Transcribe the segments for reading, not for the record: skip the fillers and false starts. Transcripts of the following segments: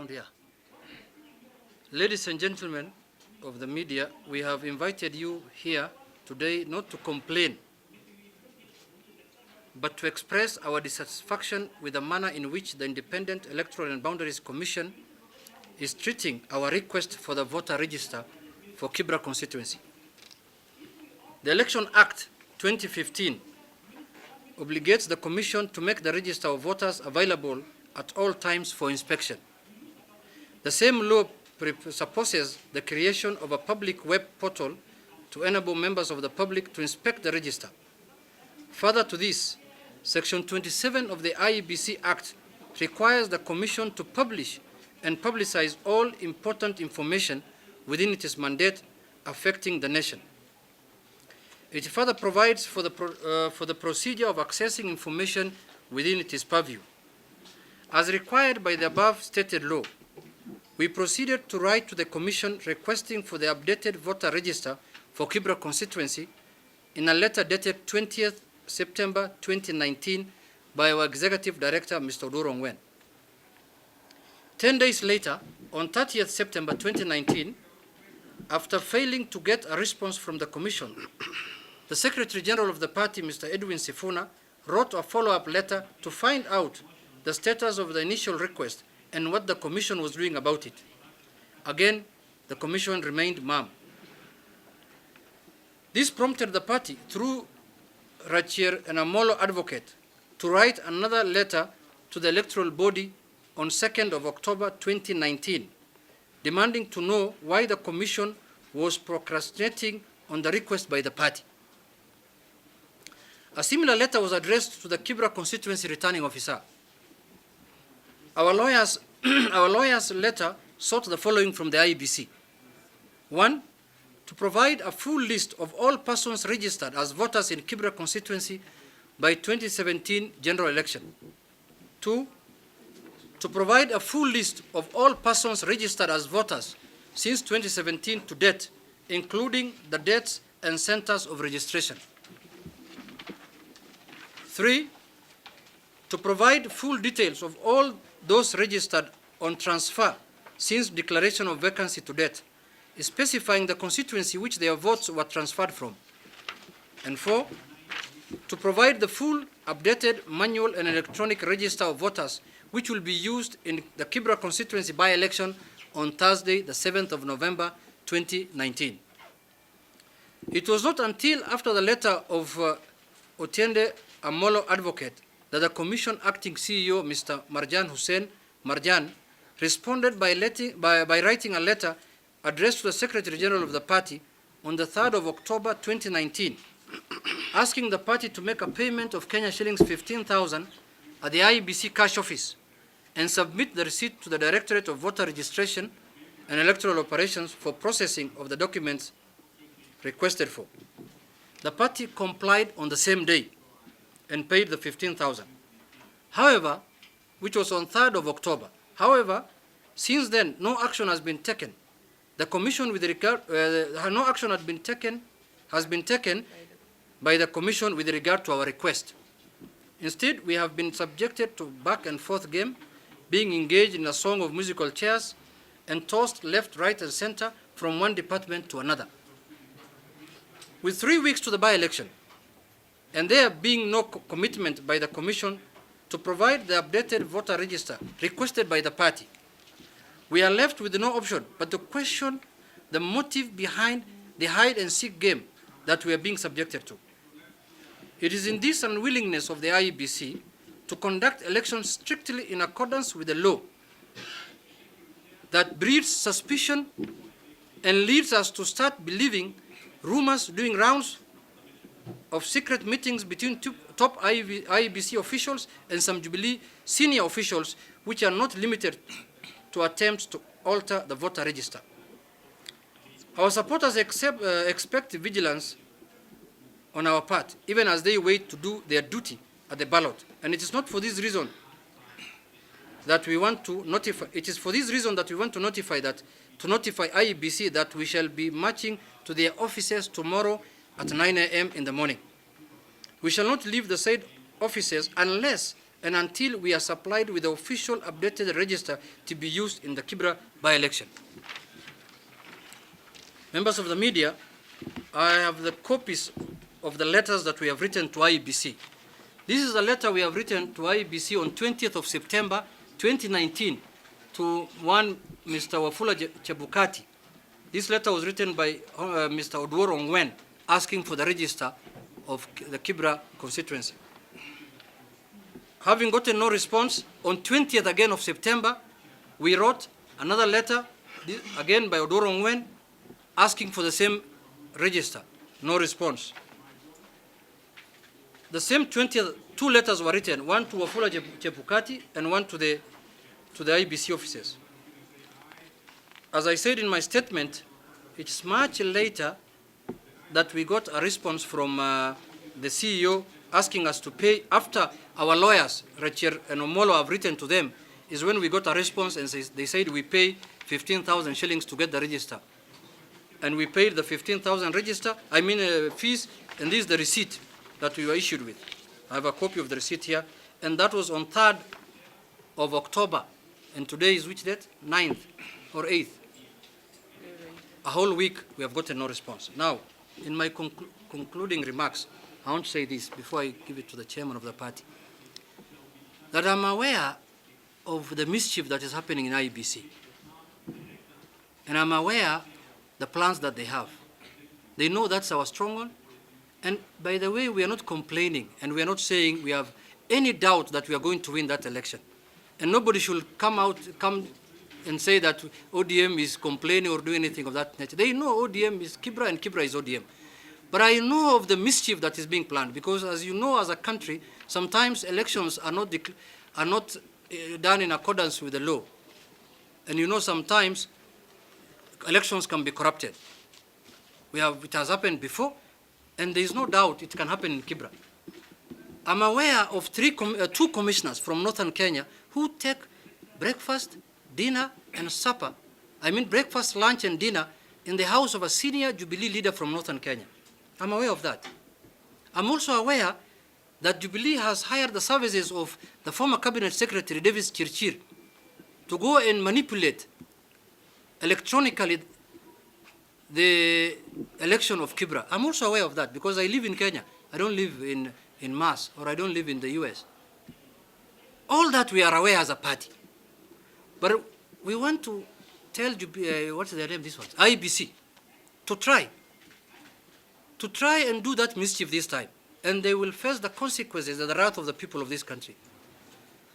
around here. Ladies and gentlemen of the media, we have invited you here today not to complain, but to express our dissatisfaction with the manner in which the Independent Electoral and Boundaries Commission is treating our request for the voter register for Kibra constituency. The Election Act 2015 obligates the Commission to make the register of voters available at all times for inspection. The same law presupposes the creation of a public web portal to enable members of the public to inspect the register. Further to this, Section 27 of the Iebc Act requires the Commission to publish and publicize all important information within its mandate affecting the nation. It further provides for the procedure of accessing information within its purview. As required by the above stated law, we proceeded to write to the Commission requesting for the updated voter register for Kibra constituency in a letter dated 20th September 2019 by our Executive Director, Mr. Oduro. 10 days later, on 30th September 2019, after failing to get a response from the Commission, the Secretary General of the party, Mr. Edwin Sifuna, wrote a follow-up letter to find out the status of the initial request and what the Commission was doing about it. Again, the Commission remained mum. This prompted the party, through Rachir and Amolo advocate, to write another letter to the electoral body on 2nd of October 2019, demanding to know why the Commission was procrastinating on the request by the party. A similar letter was addressed to the Kibra constituency returning officer. Our lawyer's letter sought the following from the Iebc. 1, to provide a full list of all persons registered as voters in Kibra constituency by 2017 general election. 2, to provide a full list of all persons registered as voters since 2017 to date, including the dates and centers of registration. 3, to provide full details of all those registered on transfer since declaration of vacancy to date, specifying the constituency which their votes were transferred from. And 4, to provide the full updated manual and electronic register of voters which will be used in the Kibra constituency by-election on Thursday, the 7th of November, 2019. It was not until after the letter of Otiende Amolo advocate that the Commission acting CEO, Mr. Marjan Hussein Marjan, responded by writing a letter addressed to the Secretary General of the party on the 3rd of October 2019, asking the party to make a payment of Kenya shillings 15,000 at the Iebc cash office and submit the receipt to the Directorate of Voter Registration and Electoral Operations for processing of the documents requested for. The party complied on the same day and paid the 15,000. However, which was on 3rd of October. However, since then, no action has been taken. The Commission with regard, no action has been taken by the Commission with regard to our request. Instead, we have been subjected to back and forth game, being engaged in a song of musical chairs and tossed left, right, and center from one department to another. With 3 weeks to the by-election, and there being no commitment by the Commission to provide the updated voter register requested by the party, we are left with no option but to question the motive behind the hide-and-seek game that we are being subjected to. It is in this unwillingness of the Iebc to conduct elections strictly in accordance with the law that breeds suspicion and leads us to start believing rumors doing rounds of secret meetings between top Iebc officials and some Jubilee senior officials, which are not limited to attempts to alter the voter register. Our supporters expect vigilance on our part, even as they wait to do their duty at the ballot. And it is not for this reason that we want to notify. It is for this reason that we want to notify Iebc that we shall be marching to their offices tomorrow at 9 a.m. in the morning. We shall not leave the said offices unless and until we are supplied with the official updated register to be used in the Kibra by-election. Members of the media, I have the copies of the letters that we have written to Iebc. This is a letter we have written to Iebc on 20th of September 2019 to one Mr. Wafula Chebukati. This letter was written by Mr. Odworo Ongwen, asking for the register of the Kibra constituency. Having gotten no response, on 20th again of September, we wrote another letter, again by Odworo Ongwen, asking for the same register. No response. The same 20th, two letters were written, one to Wafula Chebukati and one to the Iebc officers. As I said in my statement, it's much later that we got a response from the CEO asking us to pay. After our lawyers, Rachel and Omolo, have written to them, is when we got a response and they said we pay 15,000 shillings to get the register. And we paid the 15,000 fees, and this is the receipt that we were issued with. I have a copy of the receipt here, and that was on 3rd of October. And today is which date? 9th or 8th. A whole week we have gotten no response. Now, in my concluding remarks, I want to say this before I give it to the chairman of the party, that I'm aware of the mischief that is happening in Iebc. And I'm aware the plans that they have. They know that's our stronghold. And by the way, we are not complaining, and we are not saying we have any doubt that we are going to win that election. And nobody should come and say that ODM is complaining or doing anything of that nature. They know ODM is Kibra and Kibra is ODM. But I know of the mischief that is being planned, because as you know, as a country, sometimes elections are not done in accordance with the law. And you know, sometimes elections can be corrupted. It has happened before, and there is no doubt it can happen in Kibra. I'm aware of two commissioners from northern Kenya who take breakfast, dinner, and supper. I mean breakfast, lunch, and dinner in the house of a senior Jubilee leader from northern Kenya. I'm aware of that. I'm also aware that Jubilee has hired the services of the former Cabinet Secretary, Davis Chirchir, to go and manipulate electronically the election of Kibra. I'm also aware of that because I live in Kenya. I don't live in Mars, or I don't live in the US. All that we are aware as a party. But we want to tell what's their name, this one? Iebc, to try and do that mischief this time. And they will face the consequences and the wrath of the people of this country.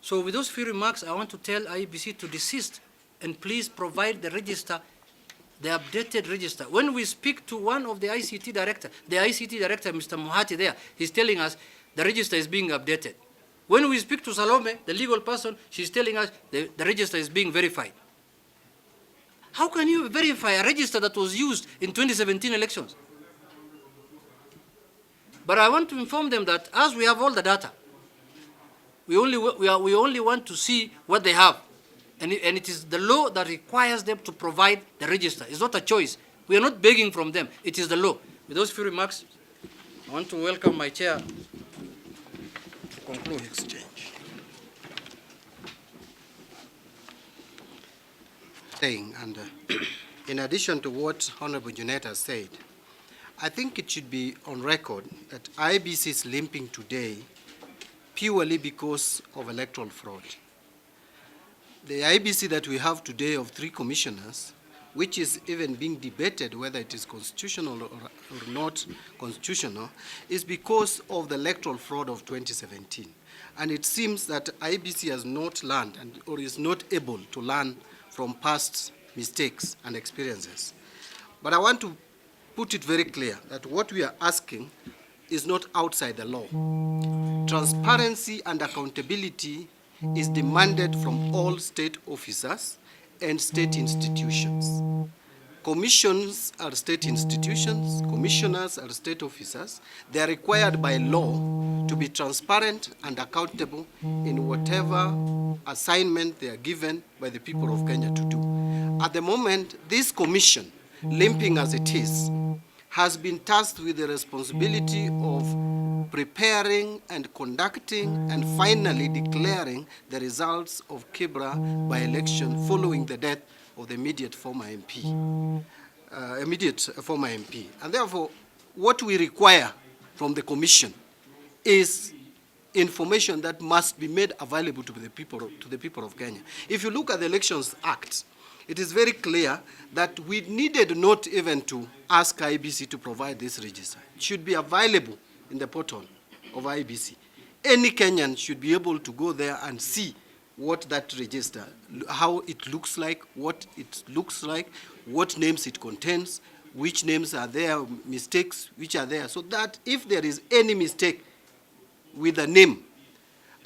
So with those few remarks, I want to tell Iebc to desist and please provide the register, the updated register. When we speak to one of the ICT director, Mr. Muhati there, he's telling us the register is being updated. When we speak to Salome, the legal person, she's telling us the register is being verified. How can you verify a register that was used in 2017 elections? But I want to inform them that as we have all the data, we only want to see what they have. And it is the law that requires them to provide the register. It's not a choice. We are not begging from them. It is the law. With those few remarks, I want to welcome my chair to conclude exchange. And in addition to what Honorable Junet has said, I think it should be on record that Iebc is limping today purely because of electoral fraud. The Iebc that we have today of 3 commissioners, which is even being debated whether it is constitutional or not constitutional, is because of the electoral fraud of 2017. And it seems that Iebc has not learned or is not able to learn from past mistakes and experiences. But I want to put it very clear that what we are asking is not outside the law. Transparency and accountability is demanded from all state officers and state institutions. Commissions are state institutions, commissioners are state officers. They are required by law to be transparent and accountable in whatever assignment they are given by the people of Kenya to do. At the moment, this commission, limping as it is, has been tasked with the responsibility of preparing and conducting and finally declaring the results of Kibra by-election following the death of the immediate former MP. And therefore, what we require from the Commission is information that must be made available to the people of Kenya. If you look at the Elections Act, it is very clear that we needed not even to ask IEBC to provide this register. It should be available in the portal of IEBC. Any Kenyan should be able to go there and see what that register, how it looks like, what names it contains, which names are there, mistakes which are there, so that if there is any mistake with a name,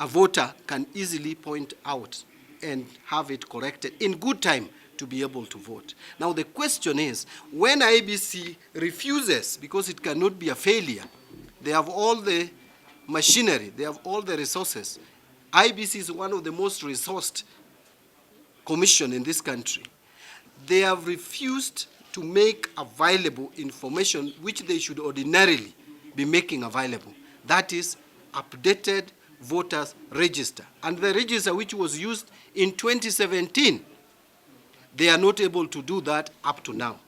a voter can easily point out and have it corrected in good time to be able to vote. Now the question is, when IEBC refuses, because it cannot be a failure, they have all the machinery, they have all the resources. IEBC is one of the most resourced commission in this country. They have refused to make available information which they should ordinarily be making available. That is updated voters register. And the register which was used in 2017, they are not able to do that up to now.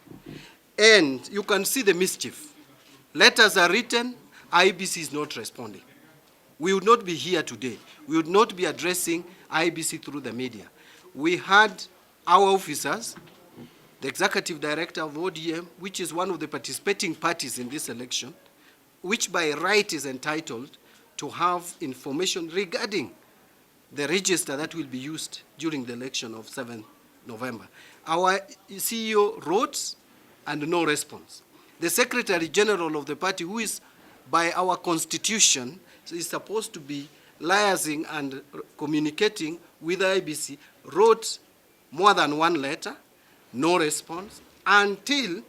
And you can see the mischief. Letters are written, IEBC is not responding. We would not be here today. We would not be addressing IEBC through the media. We had our officers, the executive director of ODM, which is one of the participating parties in this election, which by right is entitled to have information regarding the register that will be used during the election of 7th November. Our CEO wrote and no response. The Secretary General of the party, who is by our constitution, is supposed to be liaising and communicating with IEBC, wrote more than one letter, no response, until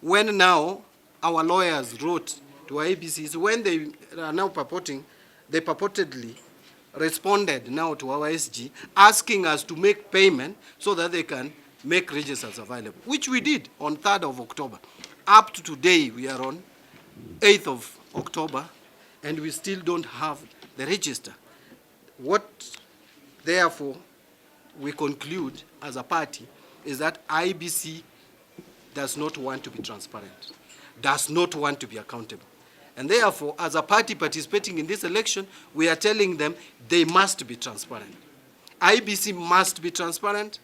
when now our lawyers wrote to IEBC, when they are now they purportedly responded now to our SG, asking us to make payment so that they can make registers available, which we did on 3rd of October. Up to today, we are on 8th of October, and we still don't have the register. What, therefore, we conclude as a party is that IEBC does not want to be transparent, does not want to be accountable. And therefore, as a party participating in this election, we are telling them they must be transparent. IEBC must be transparent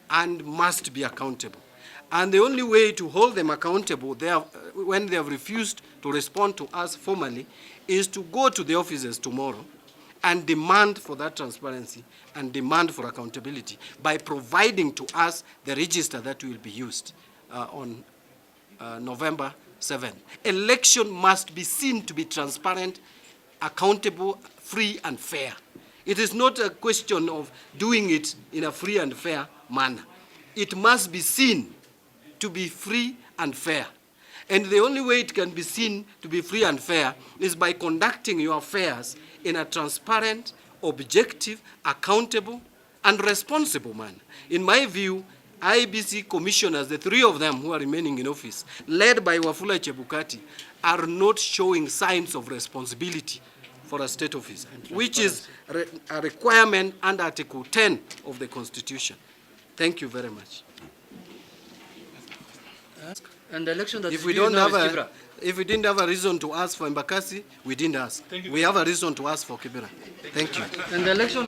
and must be accountable. And the only way to hold them accountable when they have refused to respond to us formally is to go to the offices tomorrow and demand for that transparency and demand for accountability by providing to us the register that will be used on November 7th. Election must be seen to be transparent, accountable, free and fair. It is not a question of doing it in a free and fair manner. It must be seen to be free and fair. And the only way it can be seen to be free and fair is by conducting your affairs in a transparent, objective, accountable, and responsible manner. In my view, IEBC commissioners, the three of them who are remaining in office, led by Wafula Chebukati, are not showing signs of responsibility for a state office, which is a requirement under Article 10 of the Constitution. Thank you very much. And the election that if we didn't have a reason to ask for Embakasi, we didn't ask. We have a reason to ask for Kibra. Thank you. And the election.